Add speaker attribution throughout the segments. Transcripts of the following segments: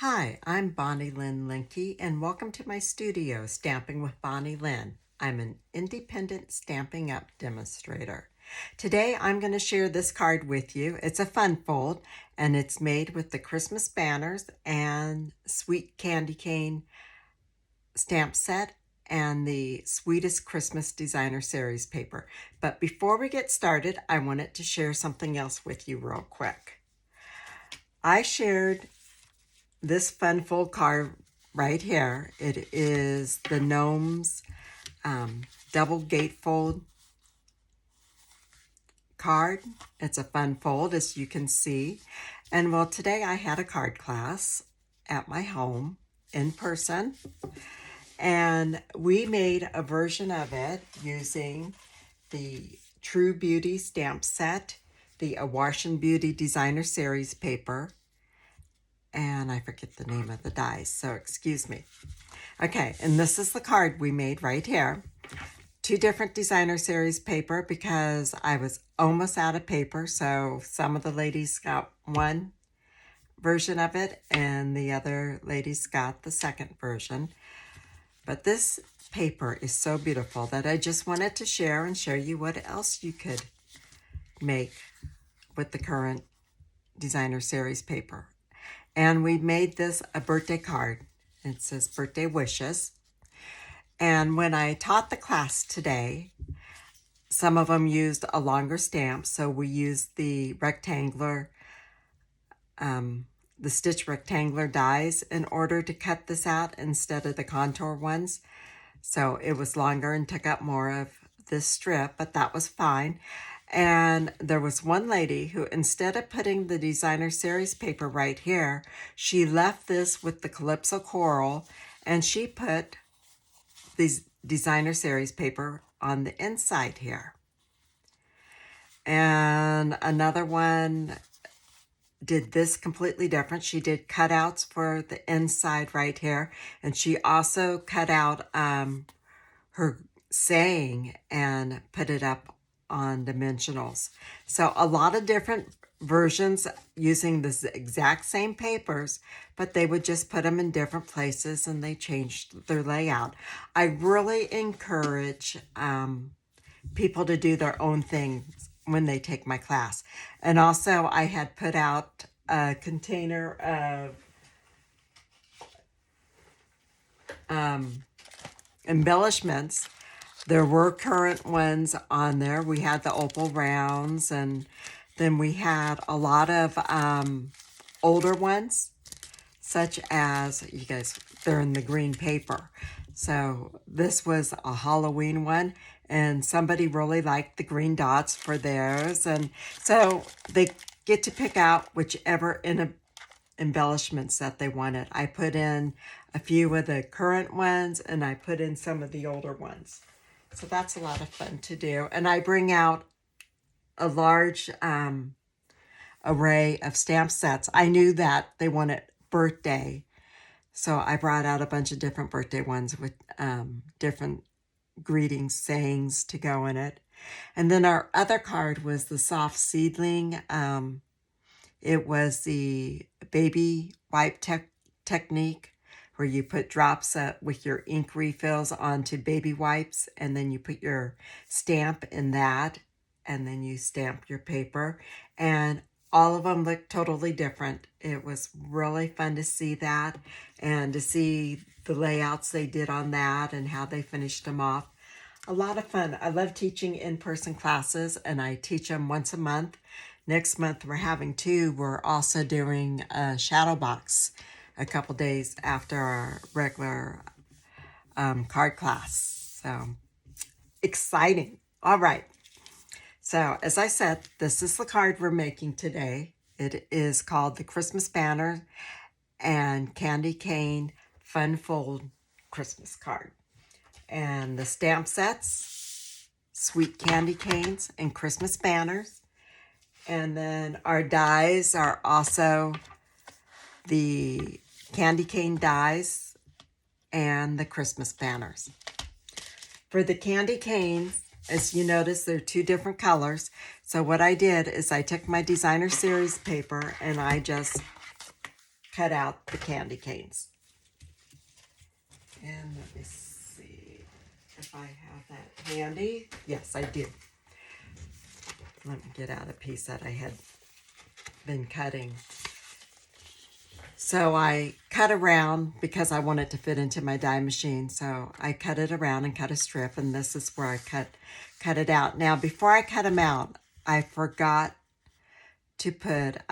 Speaker 1: Hi, I'm Bonnie Lynn Linke, and welcome to my studio, Stamping with Bonnie Lynn. I'm an independent Stampin' Up! Demonstrator. Today I'm going to share this card with you. It's a fun fold, and it's made with the Christmas banners and Sweet Candy Cane stamp set and the Sweetest Christmas Designer Series paper. But before we get started, I wanted to share something else with you real quick. I shared this fun fold card right here. It is the Gnomes double gatefold card. It's a fun fold, as you can see. And well, today I had a card class at my home in person, and we made a version of it using the True Beauty stamp set, the Awash and Beauty Designer Series paper, and I forget the name of the dies, so excuse me. Okay, and this is the card we made right here. 2 different Designer Series paper because I was almost out of paper, so some of the ladies got one version of it and the other ladies got the second version. But this paper is so beautiful that I just wanted to share and show you what else you could make with the current Designer Series paper. And we made this a birthday card. It says birthday wishes. And when I taught the class today, some of them used a longer stamp. So we used the rectangular, the stitch rectangular dies in order to cut this out instead of the contour ones. So it was longer and took up more of this strip, but that was fine. And there was one lady who, instead of putting the Designer Series paper right here, she left this with the Calypso Coral, and she put these Designer Series paper on the inside here. And another one did this completely different. She did cutouts for the inside right here, and she also cut out her saying and put it up on dimensionals. So a lot of different versions using the exact same papers, but they would just put them in different places and they changed their layout. I really encourage people to do their own things when they take my class. And also I had put out a container of embellishments. There were current ones on there. We had the opal rounds, and then we had a lot of older ones, such as, you guys, they're in the green paper. So this was a Halloween one, and somebody really liked the green dots for theirs. And so they get to pick out whichever embellishments that they wanted. I put in a few of the current ones, and I put in some of the older ones. So that's a lot of fun to do. And I bring out a large array of stamp sets. I knew that they wanted birthday, so I brought out a bunch of different birthday ones with different greetings, sayings to go in it. And then our other card was the soft seedling. It was the baby wipe technique, where you put drops with your ink refills onto baby wipes, and then you put your stamp in that, and then you stamp your paper. And all of them look totally different. It was really fun to see that and to see the layouts they did on that and how they finished them off. A lot of fun. I love teaching in-person classes, and I teach them once a month. Next month we're having 2. We're also doing a shadow box a couple days after our regular card class. So exciting. All right. So as I said, this is the card we're making today. It is called the Christmas Banner and Candy Cane Fun Fold Christmas Card. And the stamp sets, Sweet Candy Canes and Christmas Banners. And then our dies are also the candy cane dies and the Christmas banners. For the candy canes, as you notice, they're 2 different colors. So what I did is I took my Designer Series paper and I just cut out the candy canes. And let me see if I have that handy. Yes, I do. Let me get out a piece that I had been cutting. So I cut around because I want it to fit into my die machine. So I cut it around and cut a strip, and this is where I cut it out. Now, before I cut them out, I forgot to put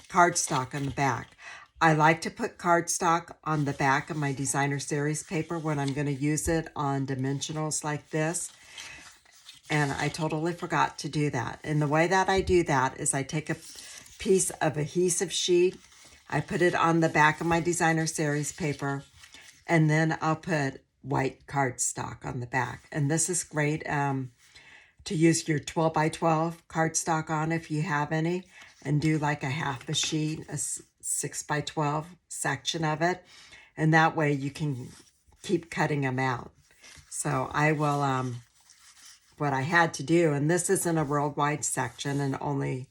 Speaker 1: cardstock on the back. I like to put cardstock on the back of my designer series paper when I'm going to use it on dimensionals like this. And I totally forgot to do that. And the way that I do that is I take a piece of adhesive sheet, I put it on the back of my designer series paper, and then I'll put white cardstock on the back. And this is great to use your 12 by 12 cardstock on if you have any, and do like a half a sheet, a 6 by 12 section of it. And that way you can keep cutting them out. So I will, what I had to do, and this isn't a worldwide section and only,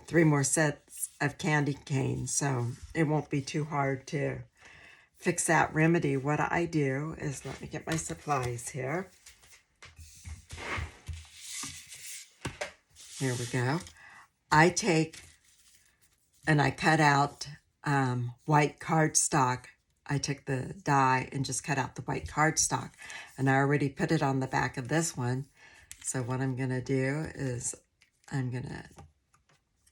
Speaker 1: 3 more sets of candy canes, so it won't be too hard to fix that remedy. What I do is, let me get my supplies here. Here we go. I take and I cut out white cardstock. I took the die and just cut out the white cardstock, and I already put it on the back of this one. So what I'm going to do is I'm going to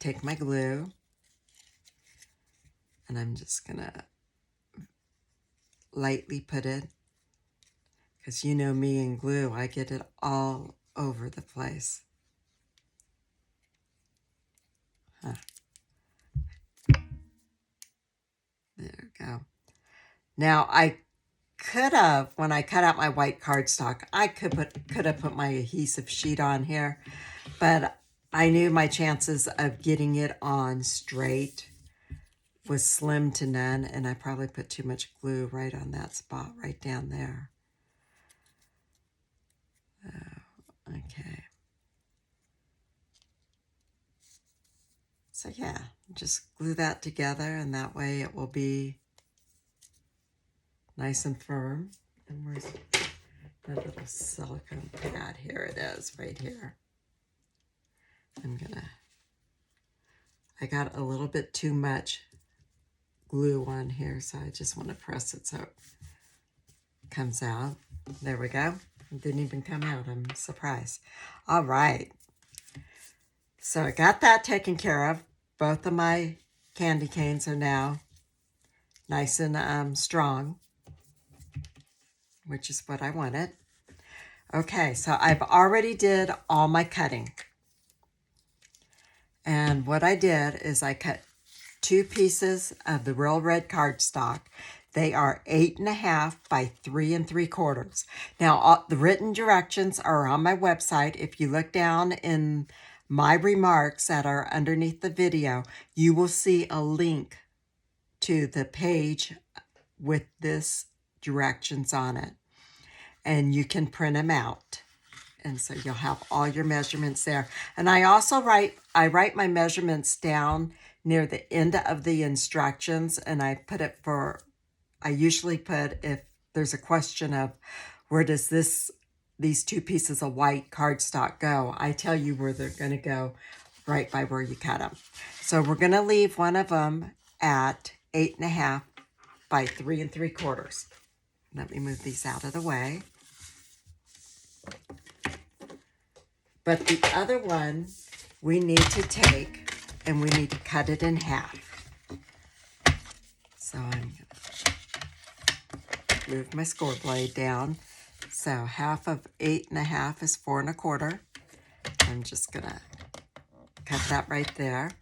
Speaker 1: take my glue, and I'm just going to lightly put it, because you know me and glue, I get it all over the place. Huh. There we go. Now I could have, when I cut out my white cardstock, I could have put my adhesive sheet on here, but I knew my chances of getting it on straight was slim to none, and I probably put too much glue right on that spot, right down there. Okay. So yeah, just glue that together, and that way it will be nice and firm. And where's that little silicone pad? Here it is, right here. I got a little bit too much glue on here, so I just want to press it so it comes out. There we go. It didn't even come out. I'm surprised. All right. So I got that taken care of. Both of my candy canes are now nice and strong, which is what I wanted. Okay, so I've already did all my cutting. And what I did is I cut 2 pieces of the Real Red cardstock. They are 8.5 by 3 3/4. Now, the written directions are on my website. If you look down in my remarks that are underneath the video, you will see a link to the page with this directions on it. And you can print them out. And so you'll have all your measurements there. And I also write my measurements down near the end of the instructions, and I usually put, if there's a question of where does these 2 pieces of white cardstock go, I tell you where they're going to go, right by where you cut them. So we're going to leave one of them at 8.5 by 3 3/4. Let me move these out of the way. But the other one we need to take and we need to cut it in half. So I'm going to move my score blade down. So half of 8.5 is 4 1/4. I'm just going to cut that right there.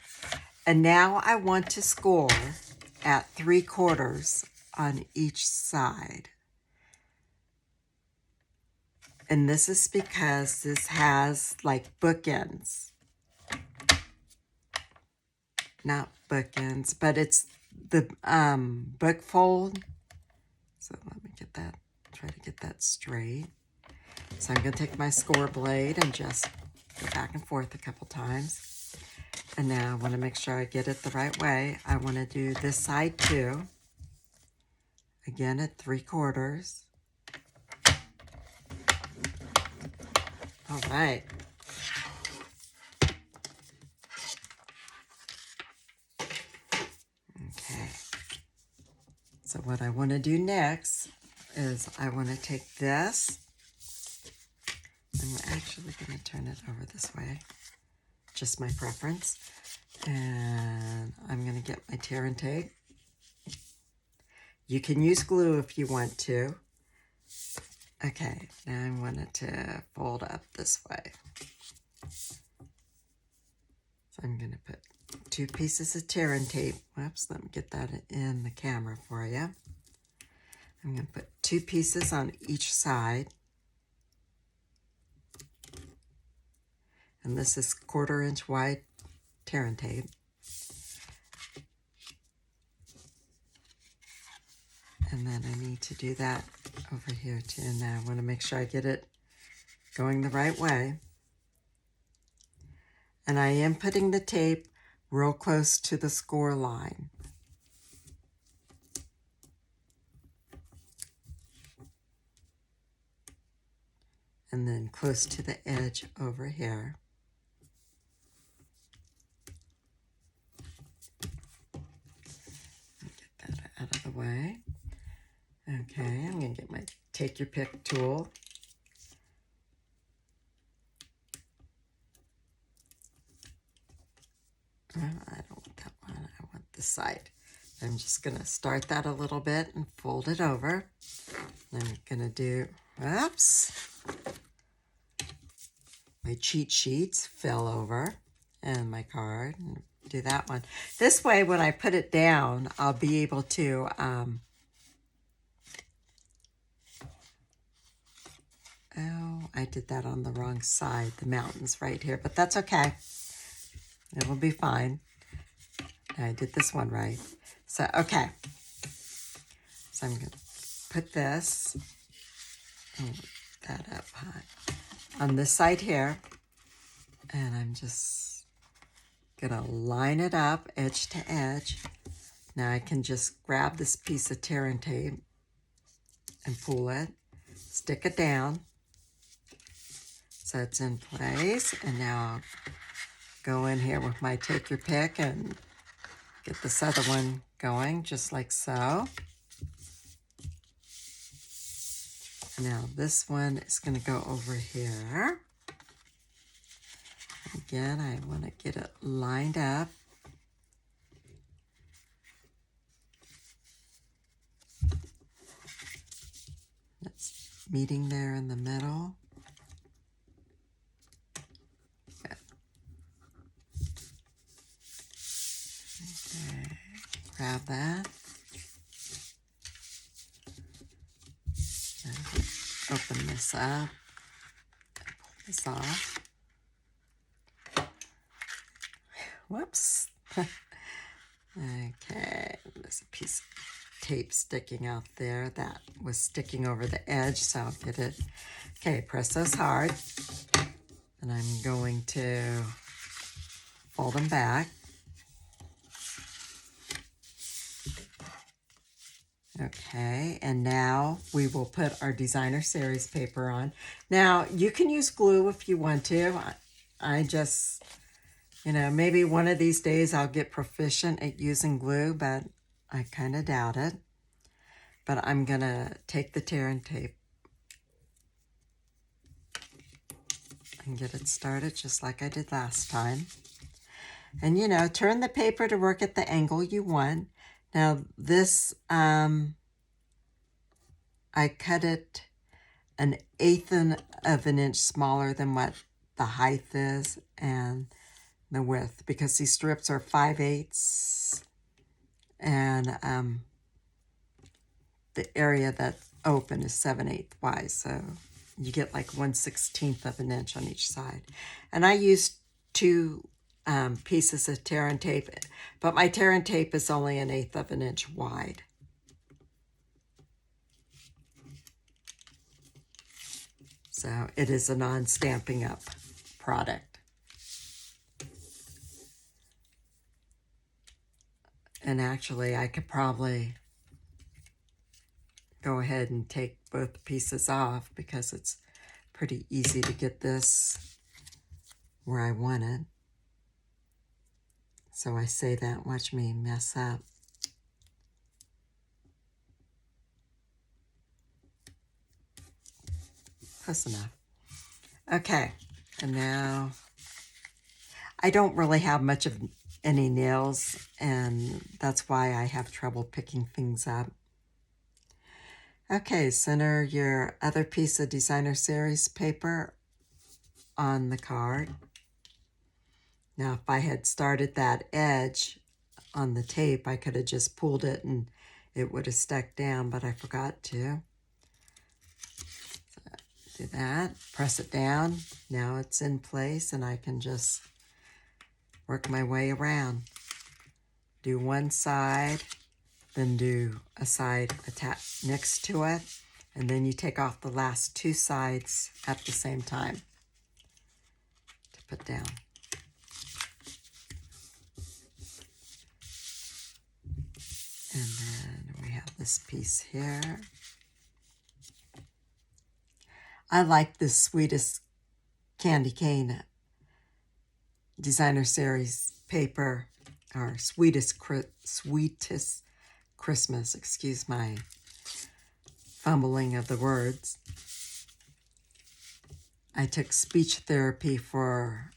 Speaker 1: And now I want to score at 3/4 on each side. And this is because this has like bookends. Not bookends, but it's the book fold. So let me try to get that straight. So I'm going to take my score blade and just go back and forth a couple times. And now I want to make sure I get it the right way. I want to do this side too. Again at 3/4. All right. Okay. So what I want to do next is I want to take this. I'm actually going to turn it over this way. Just my preference. And I'm going to get my tear and tape. You can use glue if you want to. Okay, now I want it to fold up this way. So I'm going to put 2 pieces of tear and tape. Whoops, let me get that in the camera for you. I'm going to put 2 pieces on each side. And this is 1/4 inch wide tear and tape. And then I need to do that over here too. Now I want to make sure I get it going the right way. And I am putting the tape real close to the score line. And then close to the edge over here. Get that out of the way. Okay, I'm going to get my take your pick tool. I don't want that one. I want this side. I'm just going to start that a little bit and fold it over. I'm going to do, whoops, my cheat sheets fell over and my card. Do that one. This way, when I put it down, I'll be able to oh, I did that on the wrong side. The mountain's right here, but that's okay. It will be fine. I did this one right. So, okay. So I'm going to put this, that up high, on this side here. And I'm just going to line it up edge to edge. Now I can just grab this piece of tear and tape and pull it, stick it down. So it's in place. And now I'll go in here with my take your pick and get this other one going just like so. Now this one is going to go over here. Again, I want to get it lined up. It's meeting there in the middle. Good. Okay, grab that. Open this up. Pull this off. Whoops. Okay, there's a piece of tape sticking out there that was sticking over the edge, so I'll get it. Okay, press those hard. And I'm going to fold them back. Okay, and now we will put our designer series paper on. Now, you can use glue if you want to. I just, you know, maybe one of these days I'll get proficient at using glue, but I kind of doubt it. But I'm going to take the tear and tape and get it started just like I did last time. And, you know, turn the paper to work at the angle you want. Now, this, I cut it 1/8 of an inch smaller than what the height is and the width, because these strips are 5/8 and the area that's open is 7/8 wide, so you get like 1/16 of an inch on each side. And I used 2 pieces of tear and tape, but my tear and tape is only 1/8 of an inch wide. So it is a non-stamping up product. And actually, I could probably go ahead and take both pieces off because it's pretty easy to get this where I want it. So I say that, watch me mess up. Close enough. Okay, and now I don't really have much of any nails, and that's why I have trouble picking things up. Okay, center your other piece of Designer Series paper on the card. Now, if I had started that edge on the tape, I could have just pulled it and it would have stuck down, but I forgot to. So do that, press it down. Now it's in place and I can just work my way around. Do one side, then do a side attached next to it, and then you take off the last two sides at the same time to put down. And then we have this piece here. I like this Sweetest Candy Cane Designer Series paper, or Sweetest Christmas, excuse my fumbling of the words. I took speech therapy for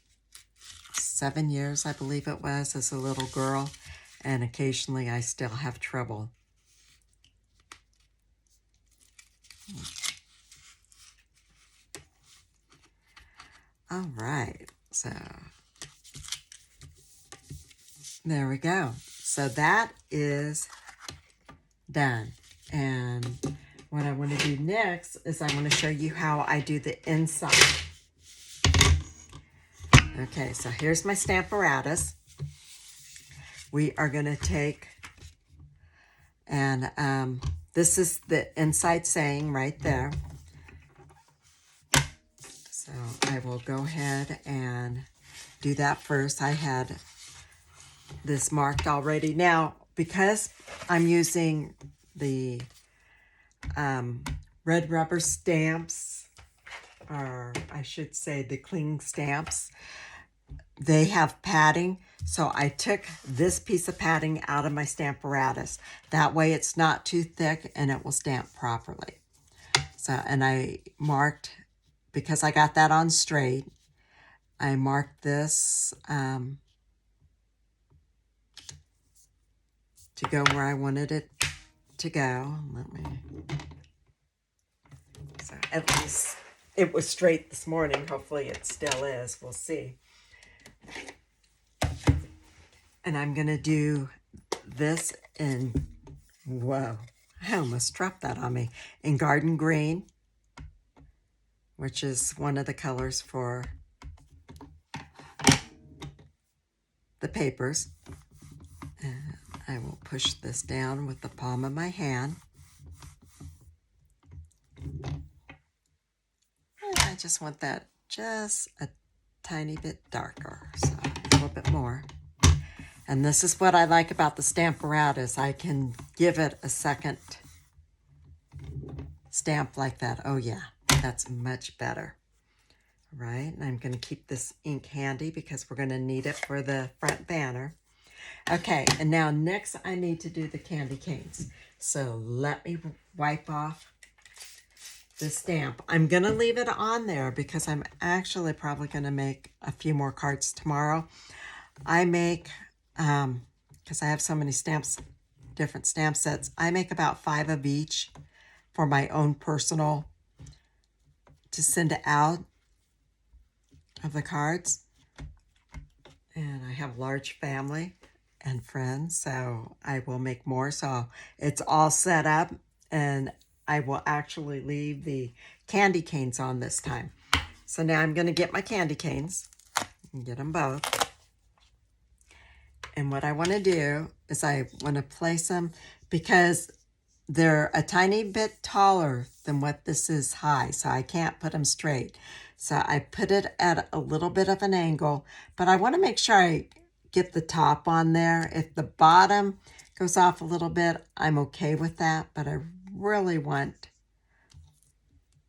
Speaker 1: 7 years, I believe it was, as a little girl, and occasionally I still have trouble. All right, so there we go. So that is done. And what I want to do next is I want to show you how I do the inside. Okay, so here's my Stamparatus. We are going to take, and this is the inside saying right there. So I will go ahead and do that first. I had this marked already. Now, because I'm using the red rubber stamps, or I should say the cling stamps, they have padding. So I took this piece of padding out of my Stamparatus. That way it's not too thick and it will stamp properly. So, and I marked, because I got that on straight, I marked this to go where I wanted it to go. So at least it was straight this morning. Hopefully it still is. We'll see. And I'm going to do this in, whoa, I almost dropped that on me, in Garden Green, which is one of the colors for the papers. And I will push this down with the palm of my hand. And I just want that just a tiny bit darker, so a little bit more. And this is what I like about the Stamparatus. I can give it a second stamp like that. Oh yeah, that's much better. All right, and I'm going to keep this ink handy because we're going to need it for the front banner. Okay, and now next I need to do the candy canes. So let me wipe off the stamp. I'm going to leave it on there because I'm actually probably going to make a few more cards tomorrow. I make, because I have so many stamps, different stamp sets, I make about 5 of each for my own personal, to send out of the cards. And I have a large family and friends, so I will make more. So it's all set up, and I will actually leave the candy canes on this time. So now I'm going to get my candy canes and get them both. And what I want to do is I want to place them, because they're a tiny bit taller than what this is high, so I can't put them straight. So I put it at a little bit of an angle, but I want to make sure I get the top on there. If the bottom goes off a little bit, I'm okay with that, but I really want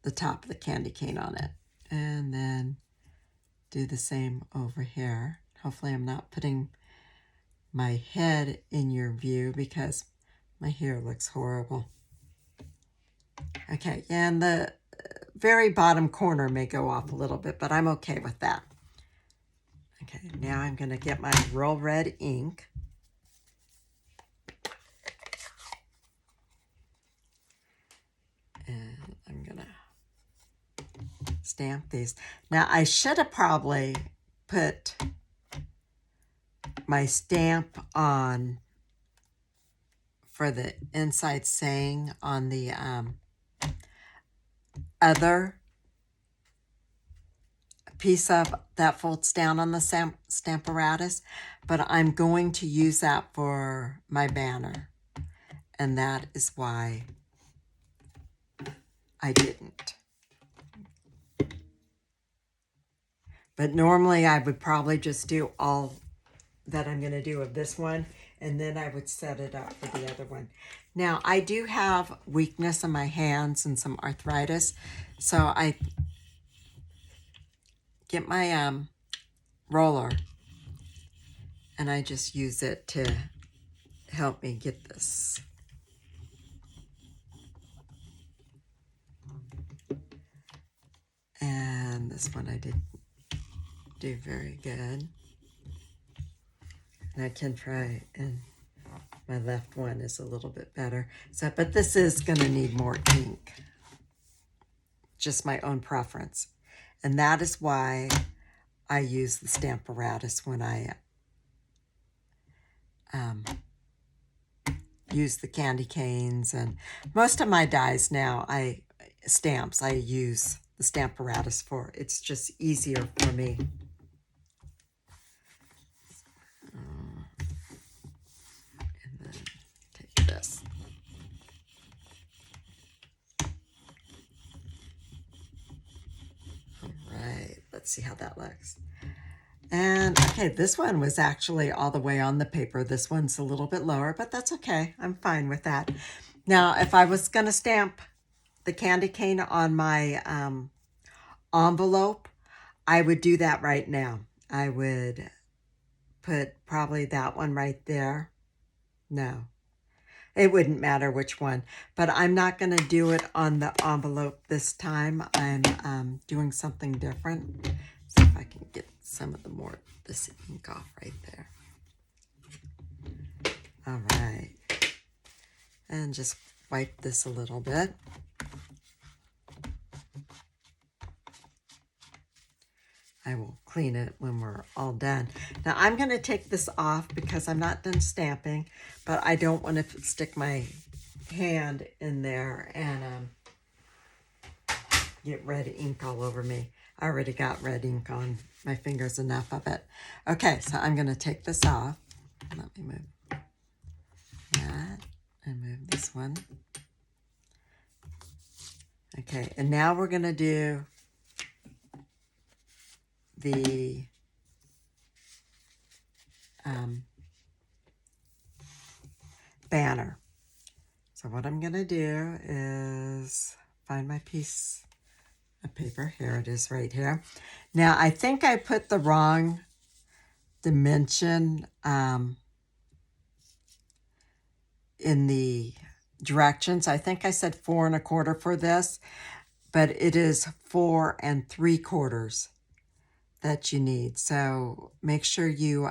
Speaker 1: the top of the candy cane on it. And then do the same over here. Hopefully I'm not putting my head in your view because my hair looks horrible. Okay, and the very bottom corner may go off a little bit, but I'm okay with that. Okay, now I'm going to get my Real Red ink. And I'm going to stamp these. Now, I should have probably put my stamp on for the inside saying on the other piece of that folds down on the Stamparatus, but I'm going to use that for my banner, and that is why I didn't. But normally I would probably just do all that I'm going to do of this one, and then I would set it up for the other one. Now, I do have weakness in my hands and some arthritis, so I get my roller, and I just use it to help me get this. And this one I didn't do very good. And I can try, and my left one is a little bit better. So, but this is going to need more ink. Just my own preference. And that is why I use the Stamparatus when I use the candy canes. And most of my dies now, stamps, I use the Stamparatus for. It's just easier for me. And then take this. Let's see how that looks. And okay, this one was actually all the way on the paper. This one's a little bit lower, but that's okay. I'm fine with that. Now, if I was going to stamp the candy cane on my envelope, I would do that right now. I would put probably that one right there. No, it wouldn't matter which one, but I'm not going to do it on the envelope this time. I'm doing something different. See if I can get some of this ink off right there. All right. And just wipe this a little bit. I will clean it when we're all done. Now I'm going to take this off because I'm not done stamping, but I don't want to stick my hand in there and get red ink all over me. I already got red ink on my fingers, enough of it. Okay, so I'm going to take this off. Let me move that and move this one. Okay, and now we're going to do the banner. So what I'm going to do is find my piece of paper. Here it is right here. Now, I think I put the wrong dimension in the directions. I think I said 4 1/4 for this, but it is 4 3/4 that you need. So make sure you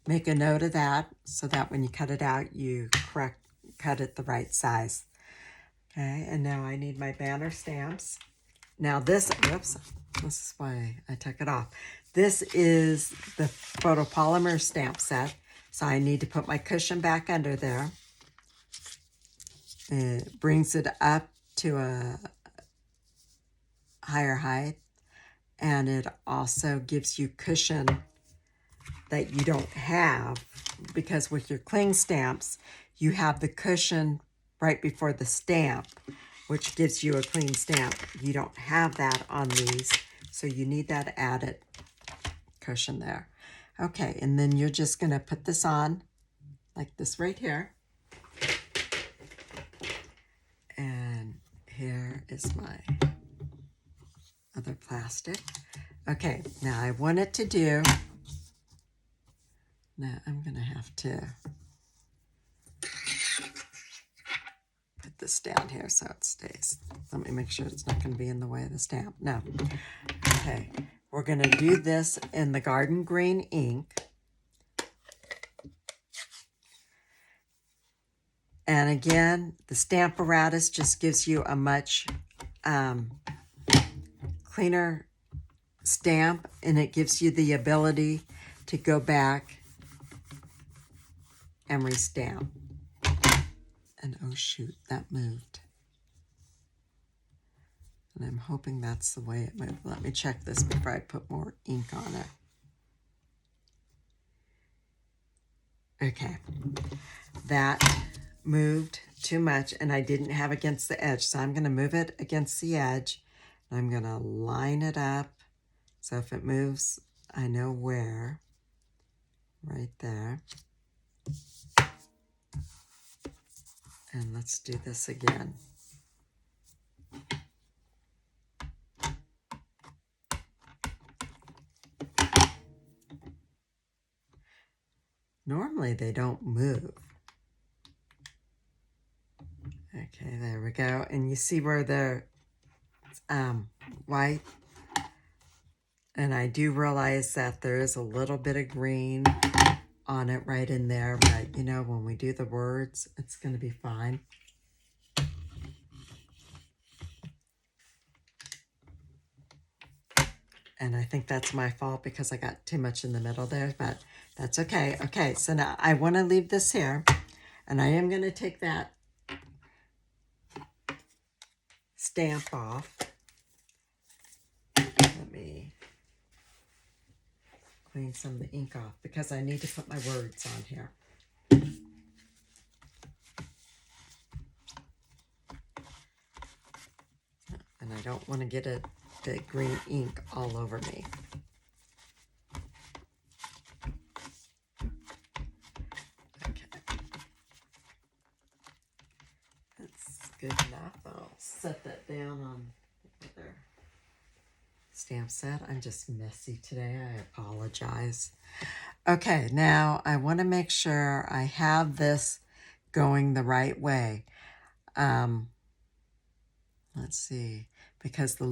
Speaker 1: make a note of that so that when you cut it out, you cut it the right size. Okay, and now I need my banner stamps. Now this is why I took it off. This is the photopolymer stamp set. So I need to put my cushion back under there. It brings it up to a higher height. And it also gives you cushion that you don't have, because with your cling stamps, you have the cushion right before the stamp, which gives you a clean stamp. You don't have that on these, so you need that added cushion there. Okay, and then you're just going to put this on like this right here. And here is my other plastic. Okay, now I want it to do, now I'm going to have to put this down here so it stays. Let me make sure it's not going to be in the way of the stamp. No. Okay, we're going to do this in the Garden Green ink. And again, the Stamparatus just gives you a much cleaner stamp, and it gives you the ability to go back and restamp. And oh shoot, that moved. And I'm hoping that's the way it moved. Let me check this before I put more ink on it. Okay, that moved too much and I didn't have against the edge, so I'm going to move it against the edge. And I'm going to line it up so if it moves, I know where. Right there. And let's do this again. Normally they don't move. Okay, there we go. And you see where the white, and I do realize that there is a little bit of green on it right in there, but you know, when we do the words, it's going to be fine. And I think that's my fault because I got too much in the middle there, but that's okay. Okay, so now I want to leave this here, and I am going to take that stamp off. Let me clean some of the ink off because I need to put my words on here. And I don't want to get the green ink all over me. Okay. That's good enough. I'll set that down on the other stamp set. I'm just messy today. I apologize. Okay, now I want to make sure I have this going the right way. Let's see, because the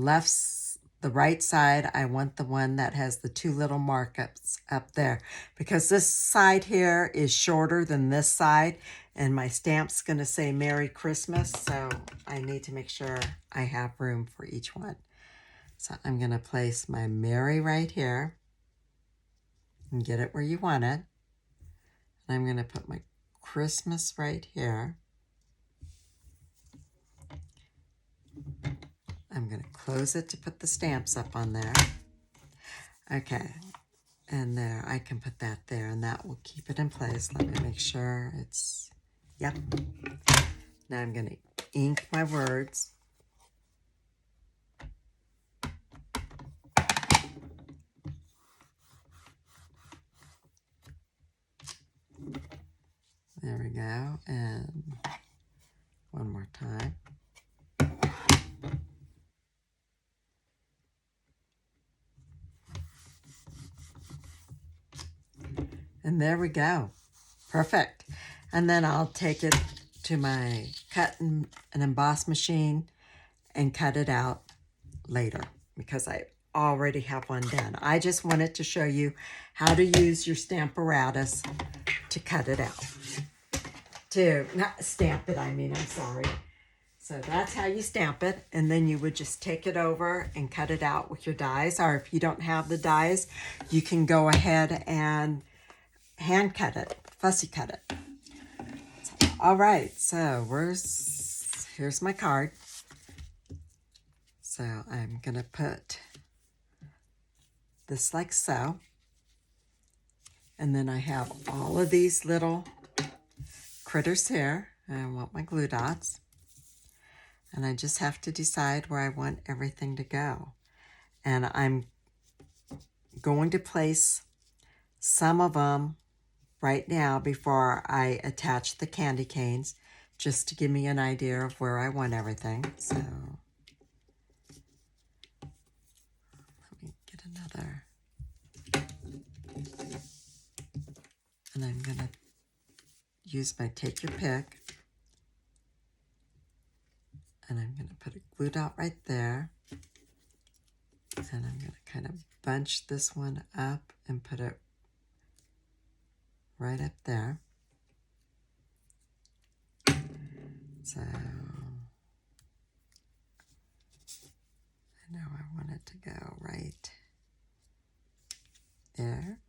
Speaker 1: right side, I want the one that has the two little markups up there, because this side here is shorter than this side, and my stamp's going to say Merry Christmas, so I need to make sure I have room for each one. So I'm going to place my Merry right here and get it where you want it. And I'm going to put my Christmas right here. I'm going to close it to put the stamps up on there. Okay, and there, I can put that there, and that will keep it in place. Let me make sure it's, yep. Now I'm going to ink my words. There we go, and one more time. And there we go. Perfect. And then I'll take it to my cut and emboss machine and cut it out later because I already have one done. I just wanted to show you how to use your Stamparatus to cut it out. To not stamp it, I mean, I'm sorry. So that's how you stamp it, and then you would just take it over and cut it out with your dies, or if you don't have the dies, you can go ahead and hand cut it, fussy cut it. All right, so here's my card. So I'm gonna put this like so, and then I have all of these little critters here. I want my glue dots. And I just have to decide where I want everything to go. And I'm going to place some of them right now before I attach the candy canes, just to give me an idea of where I want everything. So let me get another. And I'm going to use my take your pick. And I'm going to put a glue dot right there. And I'm going to kind of bunch this one up and put it right up there. So I know I want it to go right there.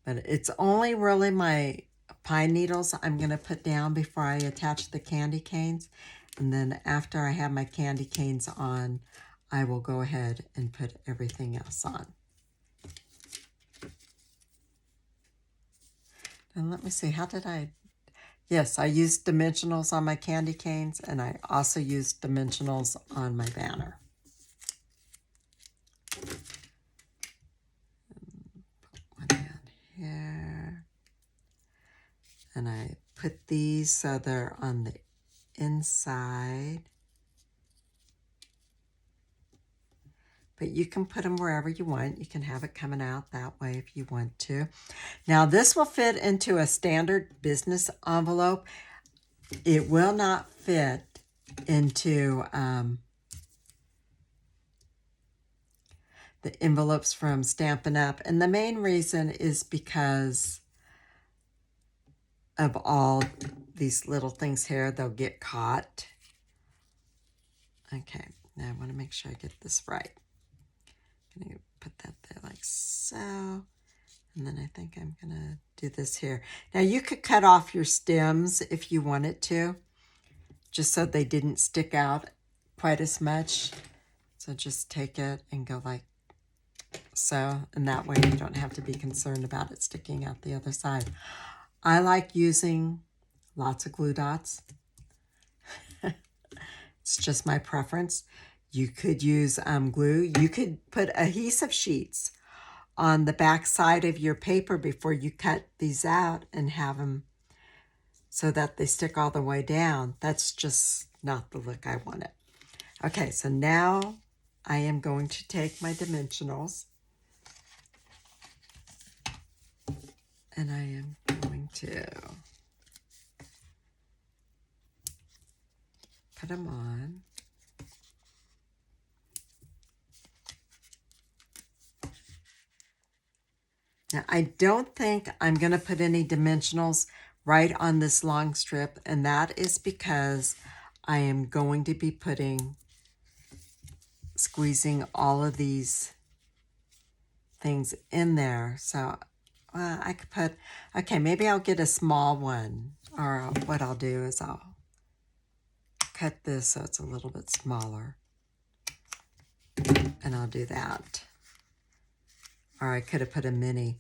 Speaker 1: But it's only really my pine needles I'm going to put down before I attach the candy canes. And then after I have my candy canes on, I will go ahead and put everything else on. And let me see, how did I... Yes, I used dimensionals on my candy canes, and I also used dimensionals on my banner. Put one down here. And I put these so they're on the inside. But you can put them wherever you want. You can have it coming out that way if you want to. Now this will fit into a standard business envelope. It will not fit into the envelopes from Stampin' Up. And the main reason is because of all these little things here. They'll get caught. Okay, now I want to make sure I get this right. I'm going to put that there like so. And then I think I'm going to do this here. Now you could cut off your stems if you wanted to, just so they didn't stick out quite as much. So just take it and go like so, and that way you don't have to be concerned about it sticking out the other side. I like using lots of glue dots. It's just my preference. You could use glue. You could put adhesive sheets on the back side of your paper before you cut these out and have them so that they stick all the way down. That's just not the look I wanted. Okay, so now I am going to take my dimensionals and I am going to put them on. Now, I don't think I'm going to put any dimensionals right on this long strip, and that is because I am going to be squeezing all of these things in there. So I could put, okay, maybe I'll get a small one, or what I'll do is I'll cut this so it's a little bit smaller, and I'll do that. Or I could have put a mini.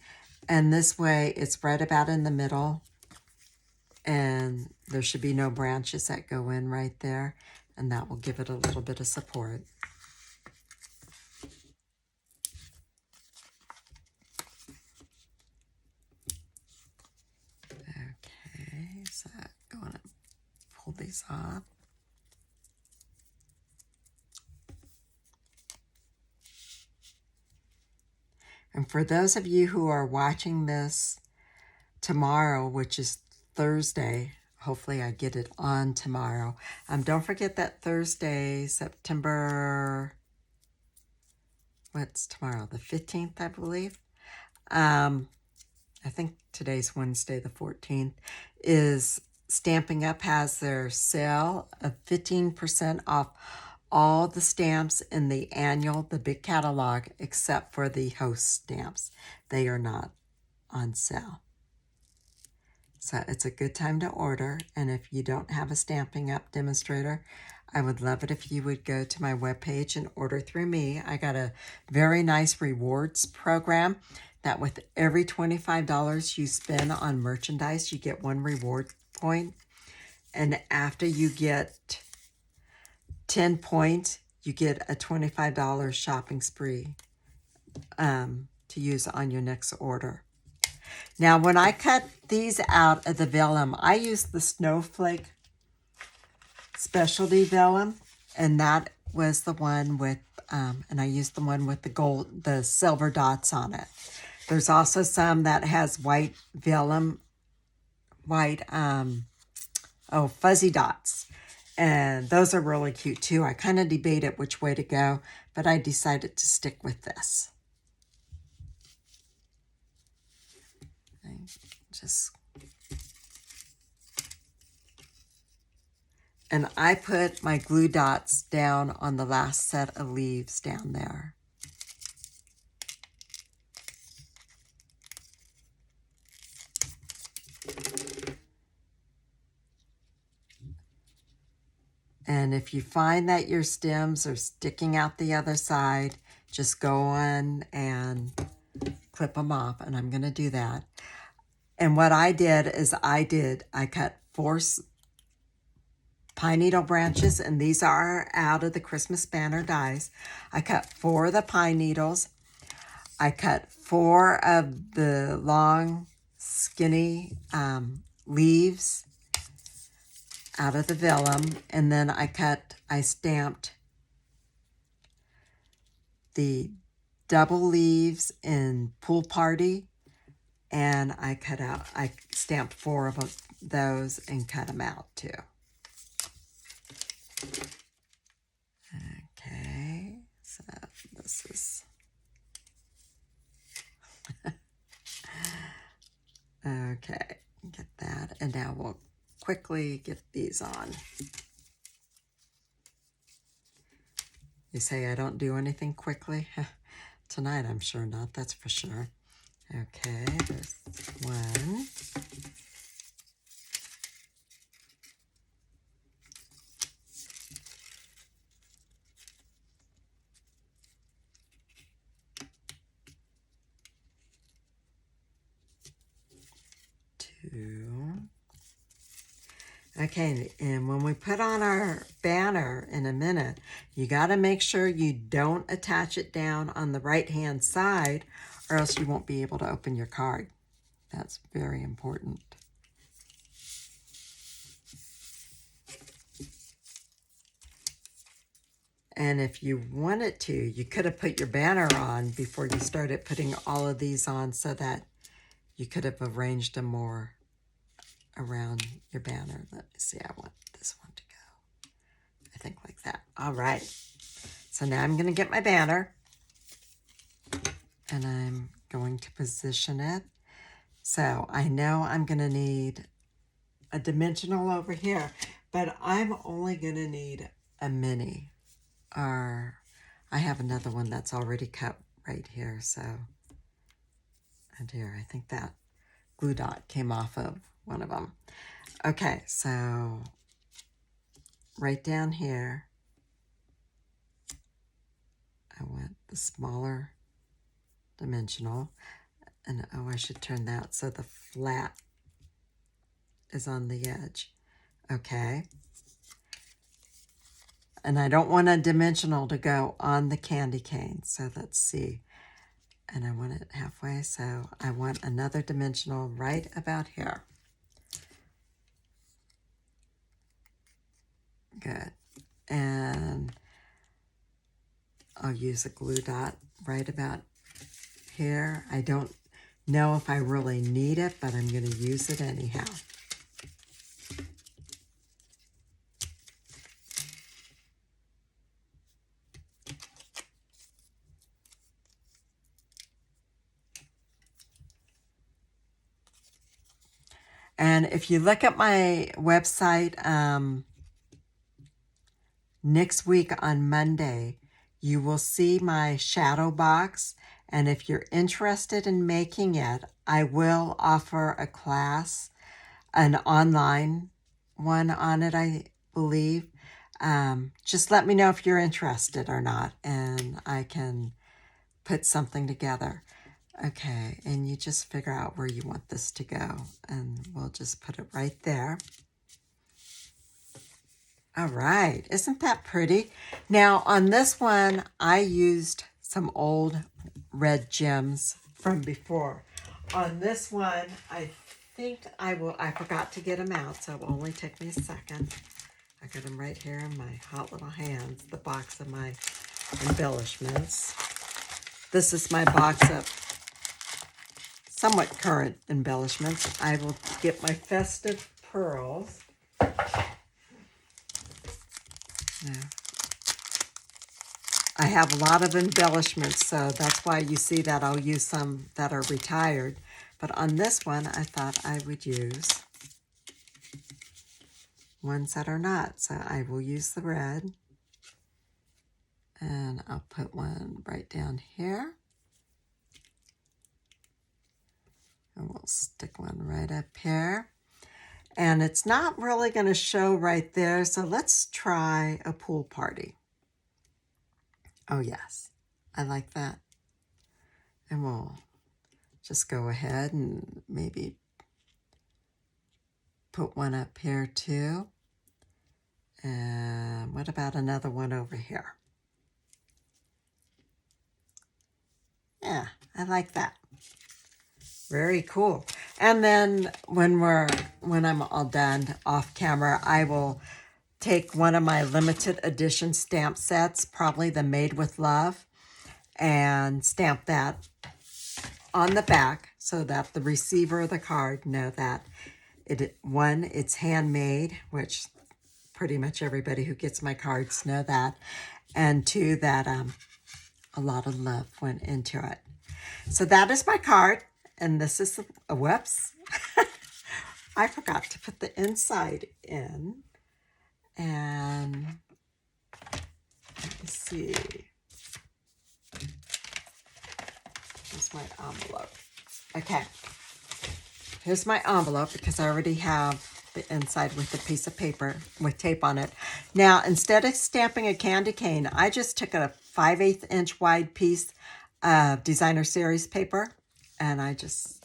Speaker 1: And this way it's right about in the middle, and there should be no branches that go in right there, and that will give it a little bit of support. Okay, so I'm going to pull these off. And for those of you who are watching this tomorrow, which is Thursday, hopefully I get it on tomorrow. Don't forget that Thursday, September, what's tomorrow? The 15th, I believe. I think today's Wednesday, the 14th, is Stampin' Up! Has their sale of 15% off all the stamps in the annual, the big catalog, except for the host stamps. They are not on sale. So it's a good time to order. And if you don't have a Stampin' Up! Demonstrator, I would love it if you would go to my webpage and order through me. I got a very nice rewards program that with every $25 you spend on merchandise, you get 1 reward point. And after you get 10 points, you get a $25 shopping spree to to use on your next order. Now, when I cut these out of the vellum, I use the Snowflake Specialty Vellum, and that was the one with, and I used the one with the silver dots on it. There's also some that has white vellum, fuzzy dots. And those are really cute too. I kind of debated which way to go, but I decided to stick with this. And I put my glue dots down on the last set of leaves down there. And if you find that your stems are sticking out the other side, just go on and clip them off, and I'm going to do that. And what I did is I cut 4 pine needle branches, and these are out of the Christmas banner dies. I cut 4 of the pine needles. I cut 4 of the long, skinny leaves out of the vellum, and then I stamped the double leaves in Pool Party, and I stamped 4 of those and cut them out too. Okay, so this is okay, get that, and now we'll quickly get these on. You say I don't do anything quickly? Tonight I'm sure not, that's for sure. Okay, there's 1. Okay, and when we put on our banner in a minute, you got to make sure you don't attach it down on the right-hand side, or else you won't be able to open your card. That's very important. And if you wanted to, you could have put your banner on before you started putting all of these on, so that you could have arranged them more around your banner. Let me see, I want this one to go. I think like that. All right. So now I'm going to get my banner, and I'm going to position it. So I know I'm going to need a dimensional over here, but I'm only going to need a mini, or I have another one that's already cut right here. So, and here, I think that glue dot came off of one of them. Okay, so right down here, I want the smaller dimensional, and oh, I should turn that so the flat is on the edge. Okay. And I don't want a dimensional to go on the candy cane, so let's see. And I want it halfway, so I want another dimensional right about here. Good. And I'll use a glue dot right about here. I don't know if I really need it, but I'm going to use it anyhow. And if you look at my website next week on Monday, you will see my shadow box. And if you're interested in making it, I will offer a class, an online one on it, I believe. Just let me know if you're interested or not, and I can put something together. Okay, and you just figure out where you want this to go, and we'll just put it right there. All right, isn't that pretty? Now on this one, I used some old red gems from before. On this one, I think I forgot to get them out, so it will only take me a second. I got them right here in my hot little hands, the box of my embellishments. This is my box of somewhat current embellishments. I will get my festive pearls. Now, I have a lot of embellishments, so that's why you see that I'll use some that are retired. But on this one, I thought I would use ones that are not. So I will use the red. And I'll put one right down here. And we'll stick one right up here. And it's not really going to show right there, so let's try a pool party. Oh yes, I like that. And we'll just go ahead and maybe put one up here too. And what about another one over here? Yeah, I like that. Very cool. And then when I'm all done off camera, I will take one of my limited edition stamp sets, probably the Made with Love, and stamp that on the back so that the receiver of the card know that it's handmade, which pretty much everybody who gets my cards know that, and two, that a lot of love went into it. So that is my card, and this is a whoops. I forgot to put the inside in. And let me see. Here's my envelope. Okay. Here's my envelope because I already have the inside with the piece of paper with tape on it. Now, instead of stamping a candy cane, I just took a 5/8 inch wide piece of designer series paper and I just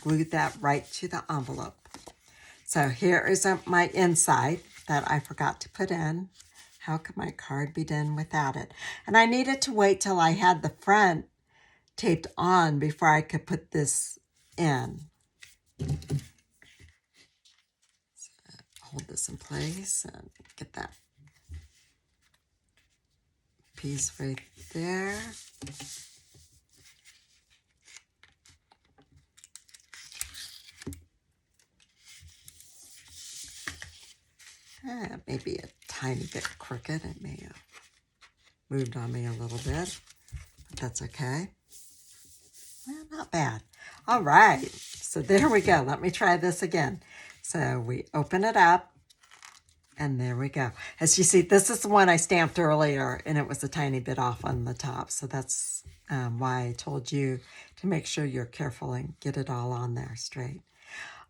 Speaker 1: glued that right to the envelope. So here is my inside that I forgot to put in. How could my card be done without it? And I needed to wait till I had the front taped on before I could put this in. So hold this in place and get that piece right there. Maybe a tiny bit crooked. It may have moved on me a little bit, but that's okay. Well, not bad. All right, so there we go. Let me try this again. So we open it up, and there we go. As you see, this is the one I stamped earlier, and it was a tiny bit off on the top. So that's why I told you to make sure you're careful and get it all on there straight.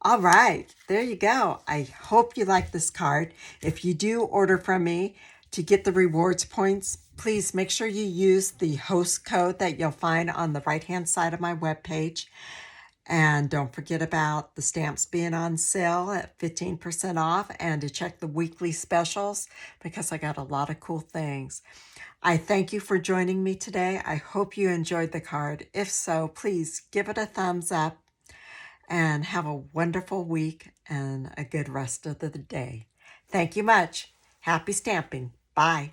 Speaker 1: All right, there you go. I hope you like this card. If you do order from me to get the rewards points, please make sure you use the host code that you'll find on the right-hand side of my webpage. And don't forget about the stamps being on sale at 15% off and to check the weekly specials because I got a lot of cool things. I thank you for joining me today. I hope you enjoyed the card. If so, please give it a thumbs up. And have a wonderful week and a good rest of the day. Thank you much. Happy stamping. Bye.